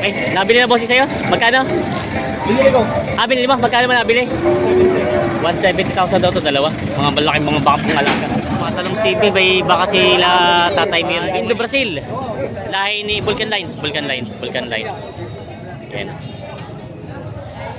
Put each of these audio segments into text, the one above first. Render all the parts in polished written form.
malaki. Nabili na bossing sa'yo? Magkano? Binili ko. Binili mo? Magkano mo nabili? 170,000 daw to, dalawa. Mga malaking mga baka pong alaga. Mga talong Stevie, may baka sila Tatay Mir. Indo Brazil. Lahi ni Vulcan Line. Vulcan Line. Vulcan Line. Yan.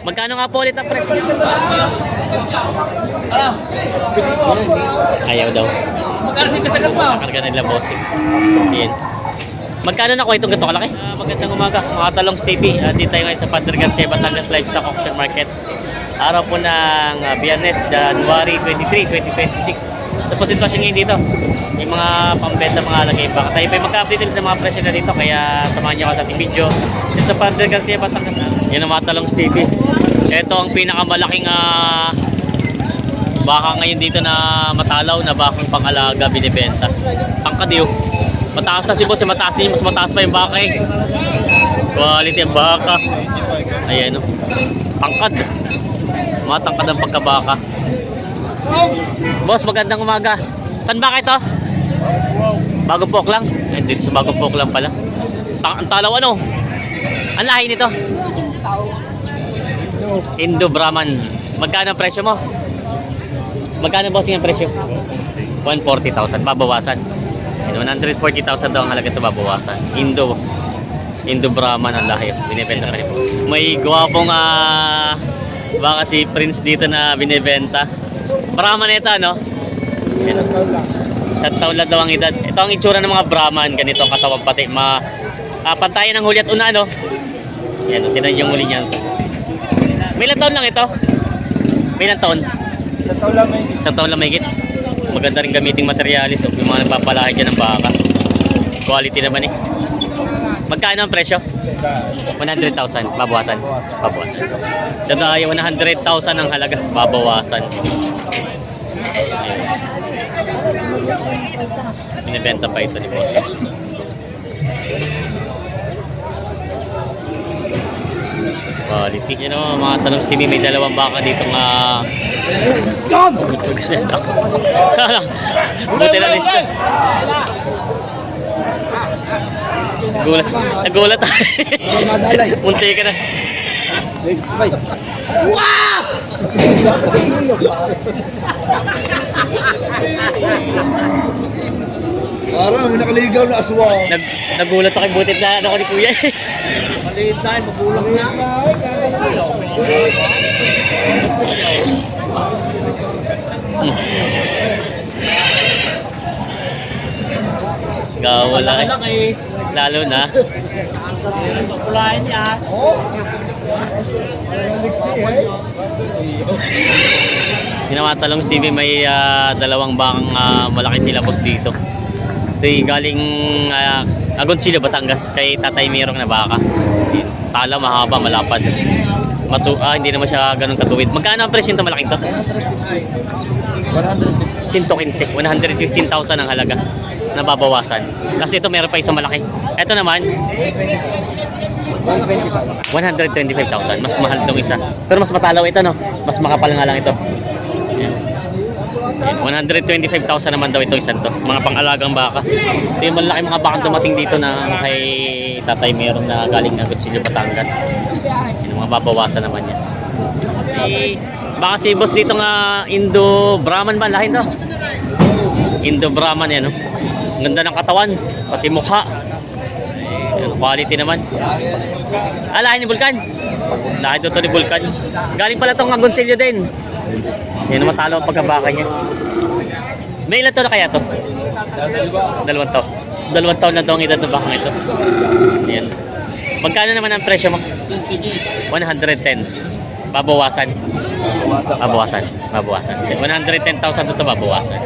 Magkano nga po ulit ang presyo? Ayaw daw. Magkano sagat mo? Karga nila bossing. Yan. Magkano na ko itong ganito kalaki? Magandang umaga, mga talong Stevie. Dito tayo ngayon sa Padre Garcia, Batangas Livestock Auction Market. Araw po ng Biyernes, January 23, 2026. Ito po sitwasyon ngayon dito. May mga pambenta, mga lagay. Baka tayo pa mag-update ulit ng mga presyo na dito. Kaya samahan niyo ako sa ating video. Dito sa Padre Garcia, Batangas. Yan ang mga talong Stevie. Ito ang pinakamalaking baka ngayon dito na matalaw na bakang pang-alaga binibenta. Pangkadiw. Mataas na si boss, mataas din, mas mataas pa yung baka eh. Quality ang baka. Ayan o. Pangkad. Matangkad ang pagkabaka. Boss, magandang umaga. Saan baka ito? Bagong Pok lang? Eh, dito sa Bagong Pok lang pala. Ang talaw ano? Ang lahi nito? Indo Brahman. Magkano ang presyo mo? Magkano bossing ang presyo? 140,000. Babawasan. 140,000 daw ang halaga ito, babawasan. Indo Brahman ang lahi. Binibenta rin po. May gwapong baka si Prince dito na binibenta. Brahman ito, no? Isang taon lang daw ang edad. Ito ang itsura ng mga Brahman. Ganito ang katawan pati. Pantayan ng huli at una, no? Yan, tinan yung huli niyan. May ilang taon lang ito? May ilang taon? Isang taon lang may higit. Maganda rin gamiting materialis. Yung mga nagpapalahay dyan ng baka. Quality naman eh. Magkano ang presyo? 100,000. Babawasan. Babawasan. Dada, 100,000 ang halaga. Babawasan. Binibenta pa ito ni boss. Quality. Yan o, mga talong Stevie, may dalawang baka dito nga. Buti na lista. Nagulat tayo. Munti ka na. Wow! Parang may nakaligaw na aswang. Nagulat ako, butit na ako ni Kuya. Maliit na, magulang na. Wala eh. Lalo na. Pulahin niya. Ginawa talong Stevie, may dalawang bakang malaki sila boss dito. Ito galing Agoncillo, Batangas, kay Tatay Mirong na baka. Tala, mahaba, malapad. Hindi naman siya ganun katuwid. Magkano ang presyo nito malaking to? 115,000 ang halaga. Nababawasan. Kasi ito meron pa isang malaki. Ito naman 125,000. Mas mahal itong isa. Pero mas matalaw ito, no? Mas makapal nga lang ito. Yan. 125,000 naman daw ito isang to. Mga pang-alagang baka. Ito yung malaki mga bakang dumating dito na kay Tatay Merong na galing ng Agoncillo, Batangas. Yan, mga babawasan naman yan. Baka si boss dito nga Indo Brahman ba? Lahin to? Indo Brahman yan, no? Ganda ng katawan, pati mukha. Quality naman. Lahin ni Vulcan. Lahin to ni Vulcan. Galing pala itong Agoncillo din. Yan, matalo ang pagkabaka niya. May ilan to na kaya to? Dalawang taon na to ang edad ng bakang ito. Yan. Magkano naman ang presyo mo? 110. Babawasan. Babawasan. 110,000 ito babawasan.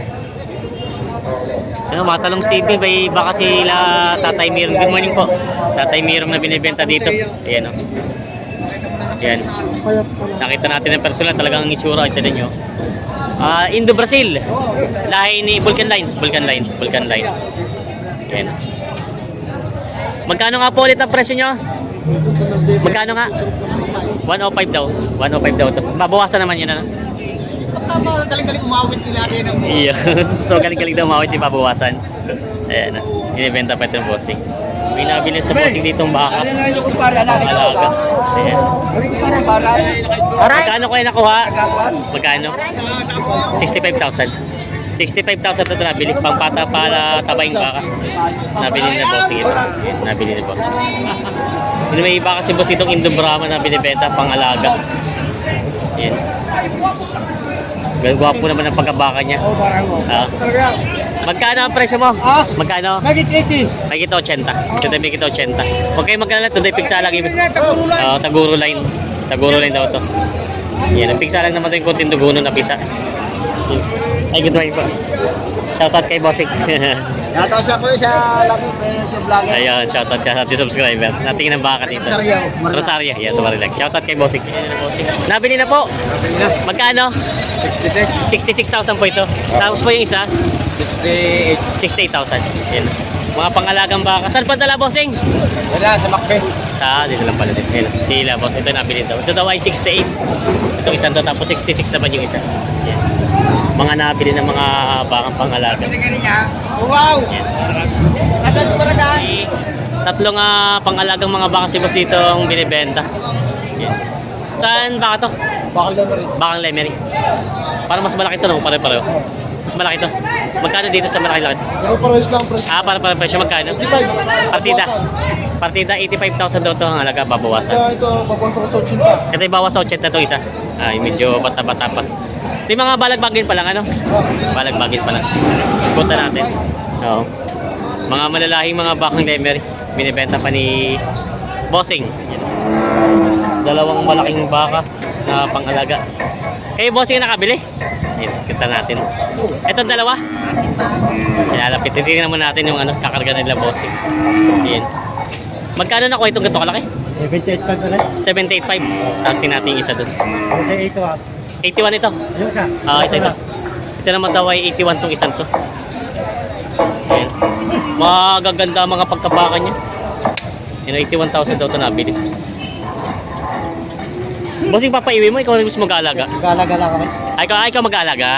Mga talong Stevie, may baka sila Tatay Mirong. Good morning po. Tatay Mirong na binibenta dito. Ayan o. Ayan. Nakita natin ang personal, talagang ang itsura. Ito ninyo. Indo Brazil. Lahi ni Vulcan Line. Vulcan Line. Vulcan Line. Ayan. Magkano nga po ulit ang presyo nyo? Magkano nga? 105 daw. 105 daw to. Babawasan naman yun, ano? Tama, galing-galing umawit nila rin ang Iya. So galing-galing daw umawit, di babawasan. Ayan. Inibenta pa ito ng bossing. May nabili sa bossing ditong baka. Alaga. Ayan. Magkano kayo nakuha? Magkano? 65,000. 65,000 ito nabili. Pangpata para tabayang baka. Nabili na bossing ito. Ayan, nabili na boss. Hindi may iba kasi boss itong Indo Brahma na binibenta pang alaga. Ayan. Gwapo naman ang pagkabaka niya. Magkano ang presyo mo? Magkano? Magit 80. May kita 80. Ito may kita 80. Huwag kayong magkalala. Ito may pigsa lang. Taguro line. Taguro line daw ito. Yan. Ang pigsa lang naman ito yung kunting duguno na pisa. Ay, good morning po. Shoutout kay Bossing. Natawag siya ko sa laki vlogger. Ayun, shoutout ka sa ating subscriber. Natingin ang baka dito. Rosario. Rosario. Yes, Marilag. Shoutout kay Bossing. Nabili na po. Magkano? 66,000 po ito. Tapos po yung isa? 68,000. Yan. Mga pangalagang baka. Saan pa dala, Bossing? Wala, sa Macbe. Dito lang pala din. Yan. Sila, boss. Ito nabili daw. Ito daw ay 68. Itong isang to. Tapos 66 naman yung isa. Yan. Mga nabili ng mga bakang pangalaga. Wow! Asan sa barangay? Tatlong pangalagang mga baka si boss dito ang binibenta. Yan. Saan baka to? Bakal lang rin. Bakang Lemery. Para mas malaki to, no? Pare-pareho. Mas malaki to. Magkano dito sa malaki laki? Pero parehas lang, presyo. Para presyo magkano? 85. Partida. Partida 85,000 daw to ang halaga babawasan. Ito, babasa ko sa 80. Ito yung bawas sa 80 to isa. Ay, medyo bata-bata pa. Ito yung mga balagbagin pa lang, ano? Balagbagin pa lang. Punta natin. Oo. Mga malalahing mga bakang Lemery. Binibenta pa ni Bossing. Yan. Dalawang malaking baka na pangalaga. Kayo Bossing na nakabili? Yan, kita natin. Ito dalawa. Ilalapit. Titignan naman natin yung kakarga nila Bossing. Yan. Magkano na ko itong ganito kalaki? 78 pa rin. 785. Tapos natin yung isa doon. Kasi ito 81 ito. Yung isa. Ito. Ito naman daw ay 81 tong isang to. Ayan. Magaganda ang mga pagkabaka niya. Yan, 81,000 daw ito nabili. Bossing, papaiwi mo, ikaw rin gusto mag-aalaga. Galaga lang kami. Ikaw mag-aalaga.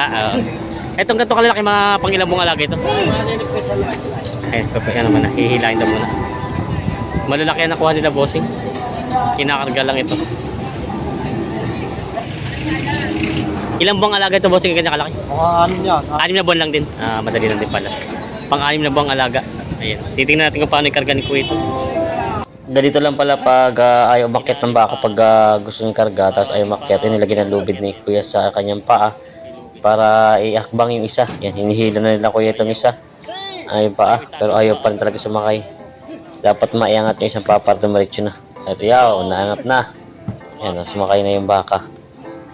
Itong ganito kalalaki, mga pangilang mong alaga ito. Ayun, papaya naman na. Hihilain daw muna. Malalaki ang nakuha nila, Bossing. Kinakarga lang ito. Ilang buwang alaga ito, Bossing, kanya kalaki? Mga anim yan. 6 na buwan lang din. Madali lang din pala. Pang-6 na buwang alaga. Ayan. Titingnan natin kung paano ikarga ni Kuya ito. Ganito lang pala pag ayaw umakyat ng baka pag gusto niya karga, tapos ayaw umakyat, nilagyan ng lubid ni Kuya sa kanyang paa para iakbang yung isa. Yan, hinihila na nila Kuya itong isa. Ayaw paa, pero ayaw pa rin talaga sumakay. Dapat maiangat yung isang paa para dumiretso na. At yaw, naangat na. Yan, sumakay na yung baka.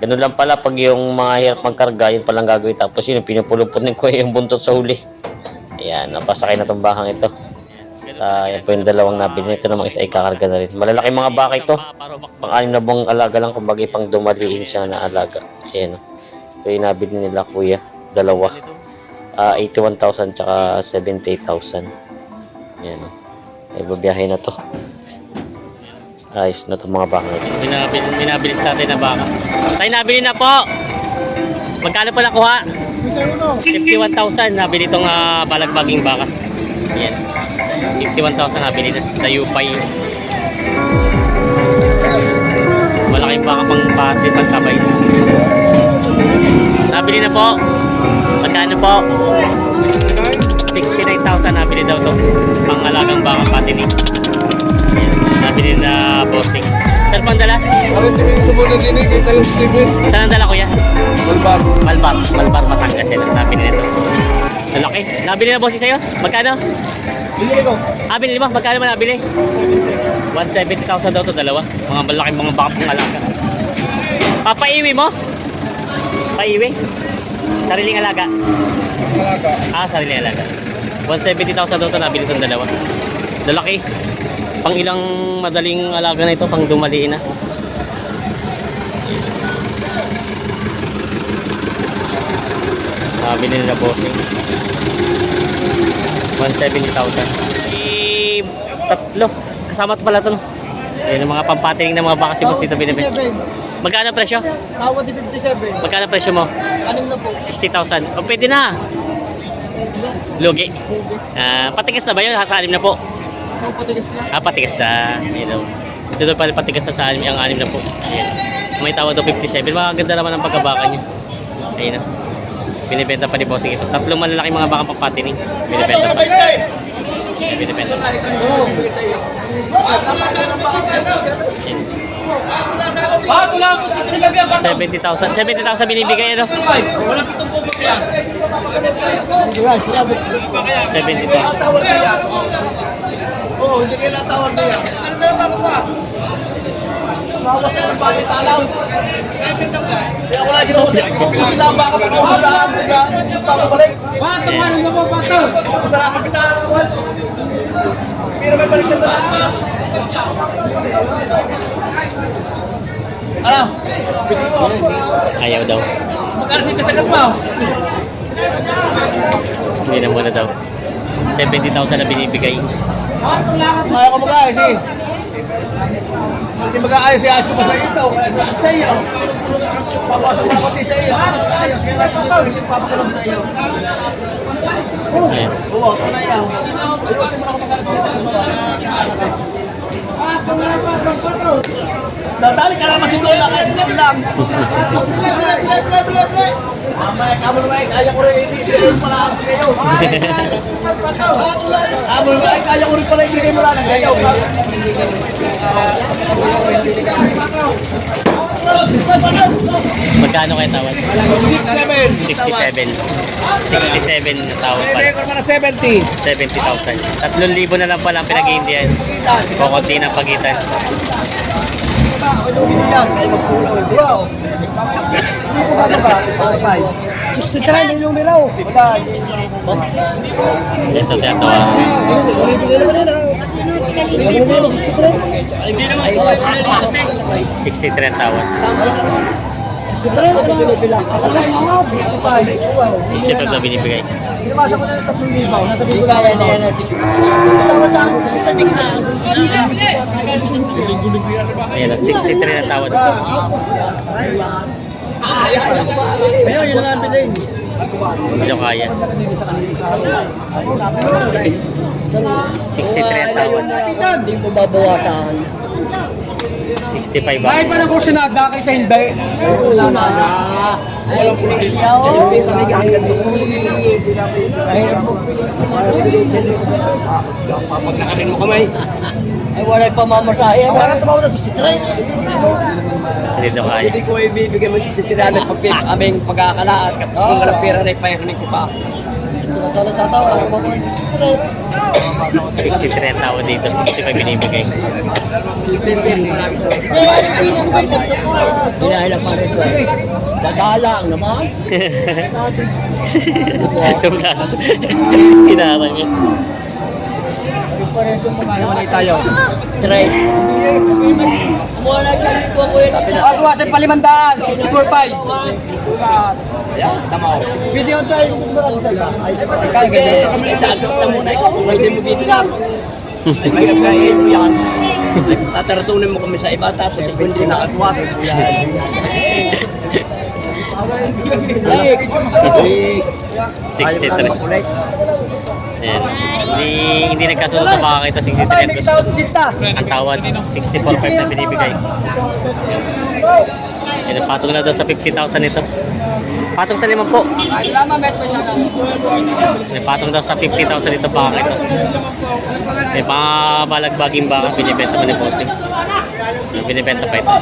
Ganun lang pala pag yung mga hirap magkarga, yun palang gagawin. Tapos yun, pinupulupot ng Kuya yung buntot sa huli. Ayan, napasakay na itong bakang ito. Yan po yung dalawang nabili. Ito namang isa ay kakarga na rin. Malalaki mga baka ito. Pang-6 na buwang alaga lang, kumbaga pang dumaliin siya na alaga. Ayan. Ito yung nabili nila Kuya. Dalawa. 81,000 tsaka 78,000. Ayan. Ay babiyahe na to. Ayos na itong mga baka ito. Binabilis natin na baka. Tayo nabili na po. Magkano pa nakuha? 51,000 nabili itong balagbaging baka. Ayan. 51,000 nabili na sa Yupay. Malaking baka pang pati, pantabay. Nabili na po. Magkano po? 69,000 nabili daw to. Pangalagang baka pati ni. Nabili na Bossing. Saan pang dala? Ito muna din eh, kita yung Steven. Saan ang dala Kuya? Malbar. Malbar Batangas yan. Nabili na to. Malaki. Nabili na Bossing sa'yo? Magkano? Bili ko. Binili mo? Magkano mo nabili? 170,000 daw to dalawa. Mga malaking mga baka pang alaga. Papaiwi mo? Paiwi? Sariling alaga? Sariling alaga. 170,000 daw to nabili itong dalawa. Lalaki. Pang ilang madaling alaga na ito, pang dumaliin na. Nabili nila Bossing. 170,000. Tatlo. Kasama ito pala ito. Yan ang mga pampatiling ng mga baka si Boss dito binibili. Magkano presyo? Tawad di 57. Magkano presyo mo? Anim na po. 60,000. O pwede na. Lugi. Patigas na ba yun? Sa 6 na po. patigas na. Patigas na. Yun know. Ito daw pala patigas na sa anim, ang anim na po. Ayan. May tawad daw 57. Maganda naman ang pagkabaka niya. Ayun na. Binibenta pa ni Bossing ito. Tatlong malalaki mga bakang papatining. Binibenta pa. Binibenta pa. Bago lang po, 60 lang yan. 70,000. 70,000 binibigay ano? Walang pitong po ba yan? 70,000. Oo, hindi kayo natawar na yan. Ano na bago pa? Mawas na ng bakit alaw. Kaya ko lang ginawa sila ang baka pagkakulaan sa papabalik. Bato, ano na po, Bato? Masarap ang pinahawan. Pero may balik na ba? Ano? Ayaw daw. Mag-arsin ka sa katmaw. Hindi na muna daw. 70,000 na binibigay. Ayaw ka mag-ayos eh. Hindi mag-aayos si Acho pa sa ito. Sa iyo. Papasok na pati sa iyo. Ayos. Kaya lang pagkal. Hindi papakulong sa iyo. Ayan. Oo, ito na yan. Ayusin mo na ako mag-aayos. Dadali ka lang masiguro lang. Ayun lang. Bilay. Mamaya ka mo naman. Kaya ko rin ibigay mo pala ang kayo. Amo naman. Kaya ko rin pala ibigay mo lang ang kayo. Magkano kayo tawad? 6-7. 67. 67 na tawad pala. Record mo na 70. 70,000. 3,000 na lang pala ang pinag-iindihan. Kukunti ng pagitan. Yan, kayo magpulaw. Wow. Hindi po gano'n ba? 63 na yung numero. Wala. Ito, tiyatawa. Bibigay naman yun. Ano 63? 63 ang tawad. 65 na binibigay. Pinabasa ko na yung 3,000. Nasa bibulawan na yan. Ayan, 63 na tawad. Ayun, yun lang bilhin. Hindi ko kaya. 63 ang tawad. Hindi mo babawasan. 65 ba? Bakit pa ng kursunada kaysa hindi? Kursunada. Walang pulisya o. Hindi kami hanggang doon. Pag nakarin mo kamay. Ay wala yung pamamasahe. Wala ka ba 63? Hindi ko kaya. Hindi ko ibibigay mo 63 namin pag aming pagkakala at kung walang pera na ipayakin ko pa. 60 na sana tatawa. 63 ang tawad dito. 65 binibigay. Pinahilang pa rin ito. Dadalang naman. Sublas. Hinarang yun. Namanay tayo. Tres. Sabi na. Pagwasan pa 500. 64.5. Yeah, tama ko. Video tayo. Kaya sige, sa agot na muna. Kung hindi mo bibigyan. Ay mahirap kain mo yan. Ay tataratunin mo kami sa iba tapos ikaw hindi nakagwat. Ay, 63. Ayan. Hindi nagkasunod sa baka ito. 63 ang tawad. 64.5 na binibigay. Ayan, patong na daw sa 50,000 ito. Patong sa 5 po. Ayan, patong daw sa 50,000 ito baka ito. May mga balagbaging baka binibenta mo ni Bossing. Binibenta pa ito.